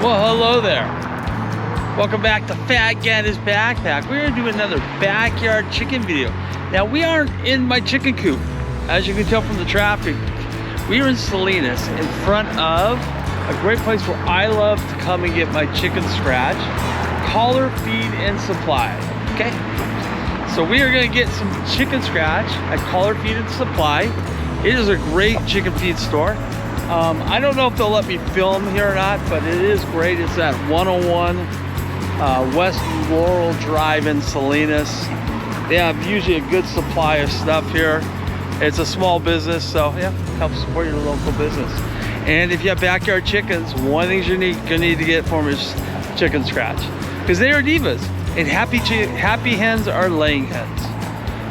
Well, hello there. Welcome back to Fat Gaddy's Backpack. We're gonna do another backyard chicken video. Now, we aren't in my chicken coop. As you can tell from the traffic, we are in Salinas in front of a great place where I love to come and get my chicken scratch, collar, feed, and supply. Okay? So we are gonna get some chicken scratch at Collar Feed and Supply. It is a great chicken feed store. I don't know if they'll let me film here or not, but it is great. It's at 101 West Laurel Drive in Salinas. They have usually a good supply of stuff here. It's a small business, so yeah, help support your local business. And if you have backyard chickens, one thing you're gonna need to get for them is chicken scratch, because they are divas, and happy hens are laying hens.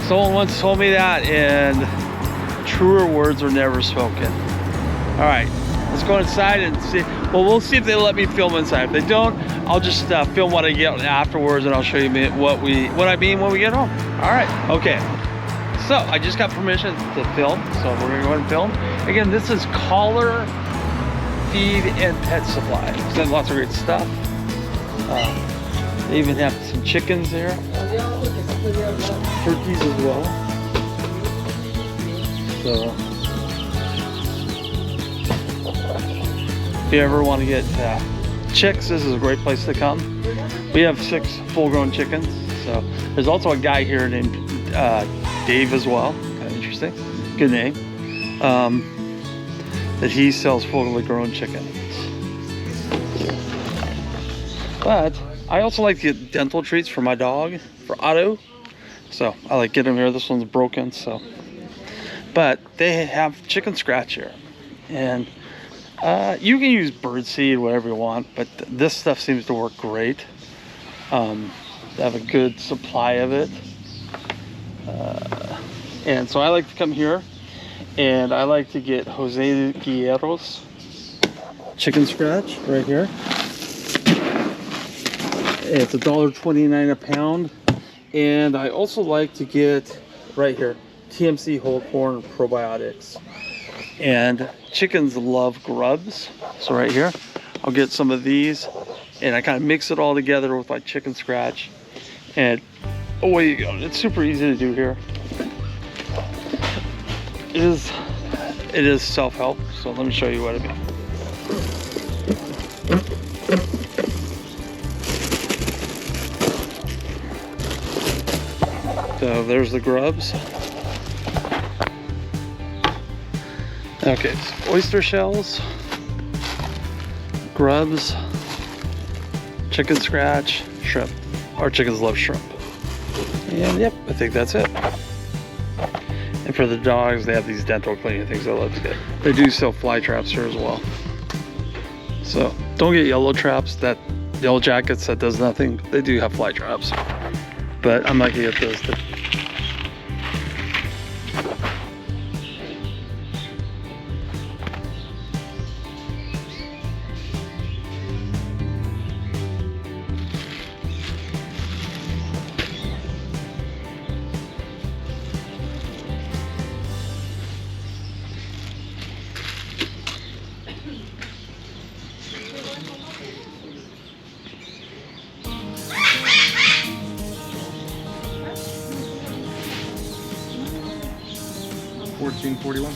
Someone once told me that, and truer words were never spoken. All right, let's go inside and see. Well, we'll see if they let me film inside. If they don't, I'll just film what I get afterwards, and I'll show you what I mean when we get home. All right, okay. So I just got permission to film, so we're gonna go ahead and film. Again, this is Collar Feed and Pet Supply. They have lots of great stuff. They even have some chickens here, turkeys as well. So if you ever want to get chicks, this is a great place to come. We have 6 full-grown chickens. So there's also a guy here named Dave as well. Kind of interesting. Good name. That he sells fully grown chickens. But I also like to get dental treats for my dog, for Otto. So I like getting them here. This one's broken, so. But they have chicken scratch here. And you can use bird seed, whatever you want, but this stuff seems to work great. They have a good supply of it. And so I like to come here, and I like to get Jose Guerrero's chicken scratch right here. It's $1.29 a pound. And I also like to get right here TMC whole corn probiotics. And chickens love grubs, so right here I'll get some of these, and I kind of mix it all together with my chicken scratch, and away you go. It's super easy to do here. It is self-help, so let me show you what I mean. So there's the grubs. Okay, it's oyster shells, grubs, chicken scratch, shrimp. Our chickens love shrimp. And yep, I think that's it. And for the dogs, they have these dental cleaning things that looks good. They do sell fly traps here as well. So don't get yellow traps, that yellow jackets, that does nothing. They do have fly traps, but I'm not gonna get those. $14.41.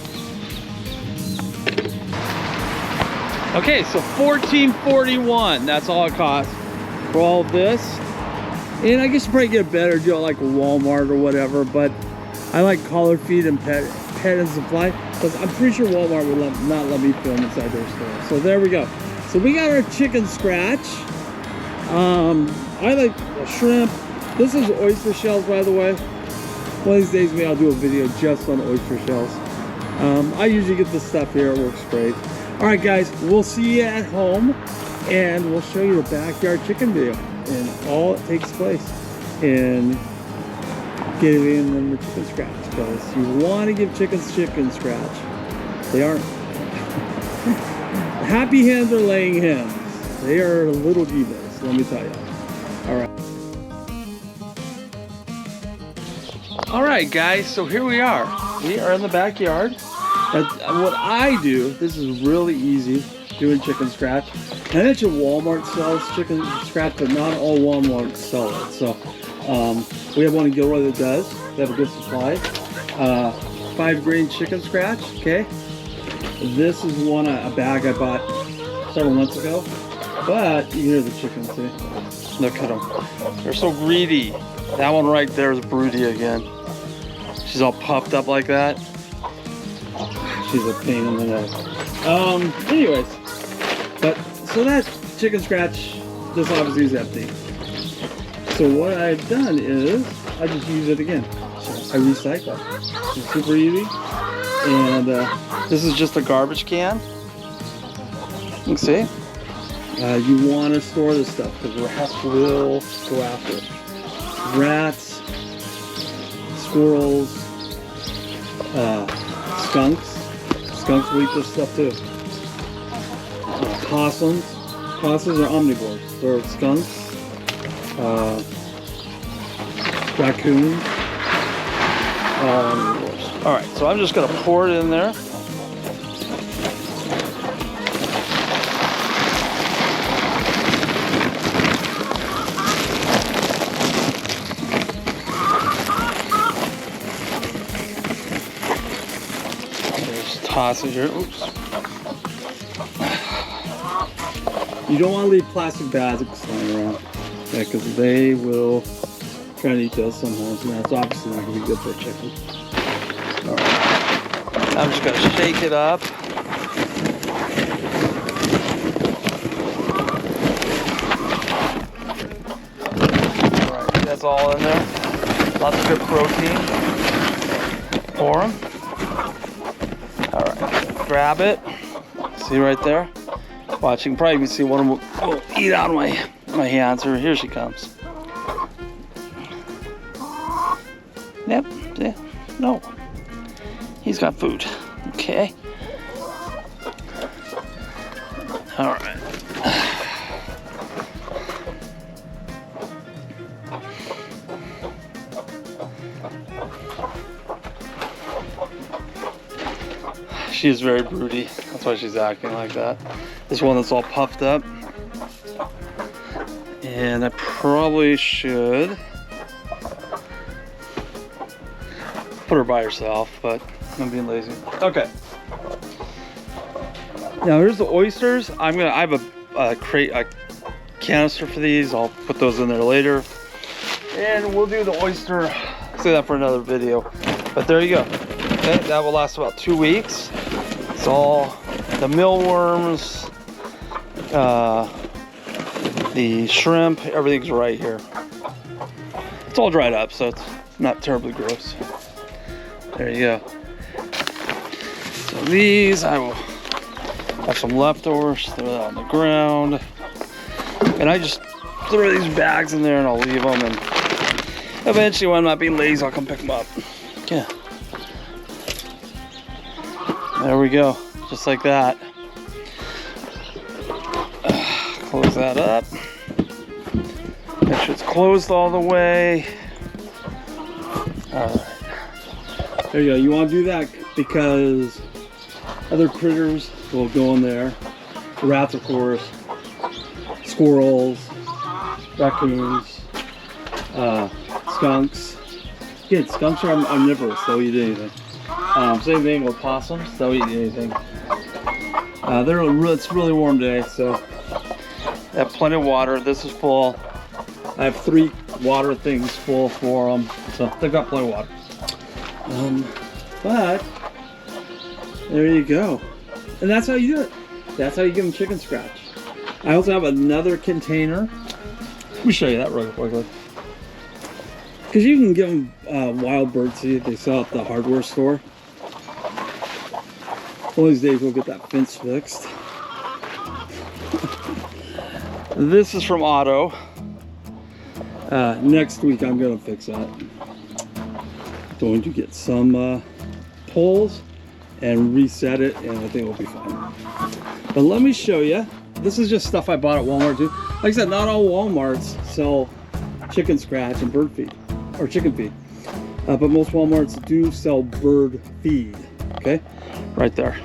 Okay, so $14.41. That's all it costs for all of this. And I guess you probably get a better deal like Walmart or whatever, but I like Collar Feed and Pet and Supply, because I'm pretty sure Walmart would not let me film inside their store. So there we go. So we got our chicken scratch. I like shrimp. This is oyster shells, by the way. One of these days, maybe I'll do a video just on oyster shells. I usually get this stuff here. It works great. All right, guys, we'll see you at home, and we'll show you the backyard chicken video and all it takes place in giving them the chicken scratch, because you want to give chickens chicken scratch. They aren't. Happy hens are laying hens. They are little divas, let me tell you. All right. All right, guys, so here we are. We are in the backyard. What I do, this is really easy. doing chicken scratch. And I mentioned Walmart sells chicken scratch, but not all Walmart sell it. So we have one in Gilroy that does. They have a good supply. 5 grain chicken scratch, okay? This is one, a bag I bought several months ago. But you hear the chickens, see? Look at them. They're so greedy. That one right there is broody again. She's all puffed up like that. She's a pain in the neck. Anyways, but so that chicken scratch, this obviously is empty. So what I've done is I just use it again. So I recycle. It's super easy. And this is just a garbage can. You can see. You want to store this stuff because rats will go after it. Rats, squirrels, skunks. Skunks will eat this stuff too. Possums. Possums are omnivores. They're skunks. Raccoons. Omnivores. Alright, so I'm just going to pour it in there. Toss it here. Oops. You don't want to leave plastic bags lying around, because they will try to eat those sometimes, and that's obviously not going to be good for a chicken. All right. I'm just going to shake it up. All right, that's all in there. Lots of good protein for them. Grab it. See right there? Watch, you can probably see one of them will eat out of my hands. Here she comes. Yep. Yeah. No. He's got food. Okay. All right. She is very broody. That's why she's acting like that. This one that's all puffed up. And I probably should put her by herself, but I'm being lazy. Okay. Now here's the oysters. I have a canister for these. I'll put those in there later. And we'll do the oyster, save that for another video. But there you go. Okay, that will last about 2 weeks. It's all the mealworms, the shrimp, everything's right here. It's all dried up, so it's not terribly gross. There you go. So these, I will have some leftovers, throw that on the ground. And I just throw these bags in there and I'll leave them, and eventually when I'm not being lazy, I'll come pick them up. Yeah. There we go, just like that. Close that up. Make sure it's closed all the way. All right. There you go. You want to do that because other critters will go in there. Rats, of course. Squirrels, raccoons, skunks. Again, skunks are omnivorous. They'll eat anything. Same thing with possums. They'll eat anything. It's really warm today, so I have plenty of water. This is full. I have 3 water things full for them, so they've got plenty of water. But there you go, and that's how you do it. That's how you give them chicken scratch. I also have another container. Let me show you that real quickly. Because you can give them wild bird seed. They sell at the hardware store. One of these days we'll get that fence fixed. This is from Otto. Next week I'm going to fix that. Going to get some poles and reset it, and I think it'll be fine. But let me show you. This is just stuff I bought at Walmart too. Like I said, not all Walmarts sell chicken scratch and bird feed, or chicken feed. But most Walmarts do sell bird feed, okay? Right there.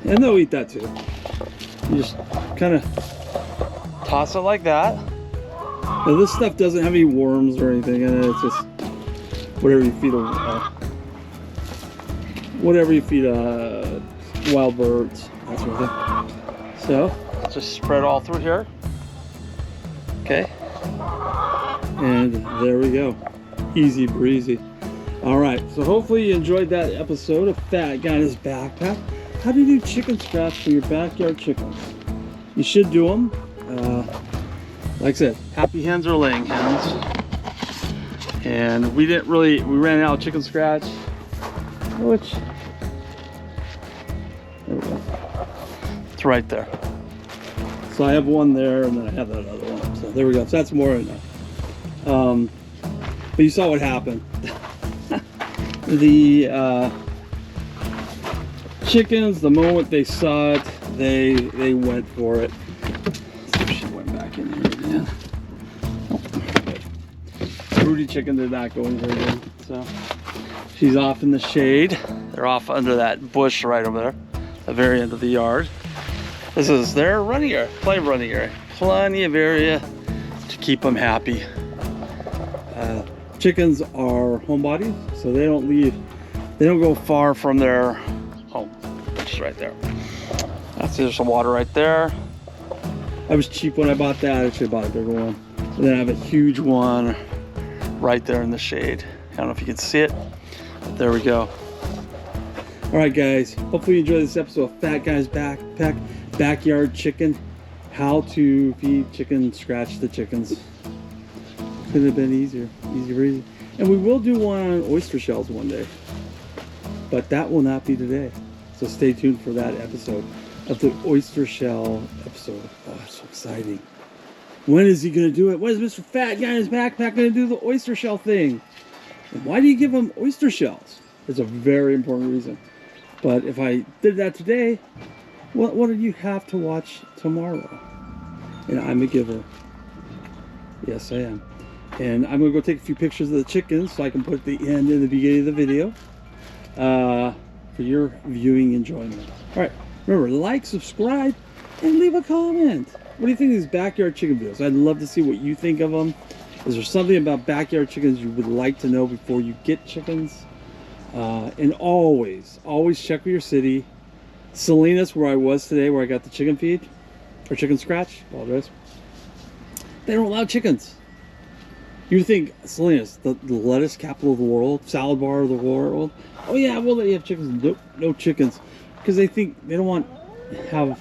And they'll eat that too. You just kind of toss it like that. Now this stuff doesn't have any worms or anything in it. It's just whatever you feed wild birds, that sort of thing. So just spread all through here. Okay. And there we go. Easy breezy. All right. So hopefully you enjoyed that episode of Fat Guy in His Backpack. How do you do chicken scratch for your backyard chickens? You should do them. Like I said, happy hens are laying hens. And we ran out of chicken scratch, which, there we go. It's right there. So I have one there, and then I have that other one. So there we go. So that's more than enough. But you saw what happened. The chickens, the moment they saw it, they went for it. So she went back in here again. Broody chicken did not go in very good. So she's off in the shade. They're off under that bush right over there, the very end of the yard. This is their running area, plenty of running area, plenty of area to keep them happy. Chickens are homebodies, so they don't go far from their home, which is right there. There's some water right there. I was cheap when I bought that. I should have bought a bigger one. And then I have a huge one right there in the shade. I don't know if you can see it, but there we go. All right, guys. Hopefully you enjoyed this episode of Fat Guy's Backpack, Backyard Chicken. How to feed chicken, scratch the chickens. Couldn't have been easier. Easy breezy. And we will do one on oyster shells one day. But that will not be today. So stay tuned for that episode of the oyster shell episode. Oh, it's so exciting. When is he going to do it? When is Mr. Fat Guy in His Backpack going to do the oyster shell thing? And why do you give him oyster shells? There's a very important reason. But if I did that today, what do you have to watch tomorrow? And I'm a giver. Yes, I am. And I'm going to go take a few pictures of the chickens so I can put at the end and the beginning of the video for your viewing enjoyment. All right, remember, like, subscribe, and leave a comment. What do you think of these backyard chicken videos? I'd love to see what you think of them. Is there something about backyard chickens you would like to know before you get chickens? And always check with your city. Salinas, where I was today, where I got the chicken feed, or chicken scratch, apologize. They don't allow chickens. You think Salinas, the lettuce capital of the world, salad bar of the world? Oh yeah, we'll let you have chickens. Nope, no chickens, because they think they don't want to have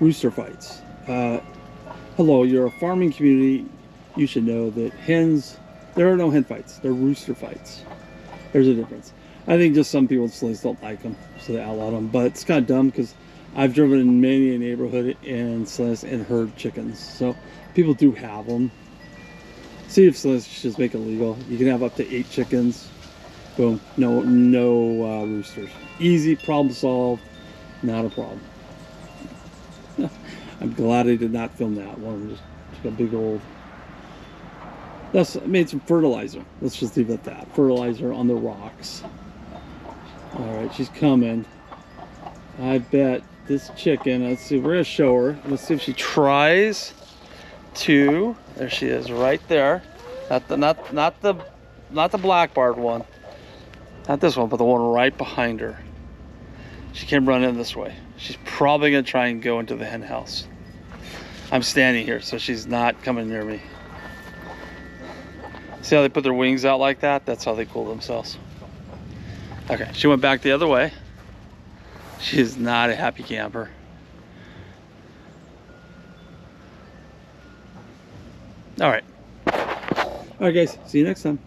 rooster fights. Hello, you're a farming community. You should know that hens, there are no hen fights. They're rooster fights. There's a difference. I think just some people in Salinas don't like them, so they outlaw them. But it's kind of dumb because I've driven in many a neighborhood in Salinas and heard chickens. So people do have them. See if Salinas just make it legal. You can have up to 8 chickens. Boom. No roosters. Easy, problem solved. Not a problem. I'm glad I did not film that one. Just took a big old. Thus, I made some fertilizer. Let's just leave it at that. Fertilizer on the rocks. All right, she's coming. I bet this chicken. Let's see. We're gonna show her. Let's see if she tries to. There she is, right there. Not the black barred one. Not this one, but the one right behind her. She came running this way. She's probably gonna try and go into the hen house. I'm standing here, so she's not coming near me. See how they put their wings out like that? That's how they cool themselves. Okay, she went back the other way. She is not a happy camper. All right. All right, guys. See you next time.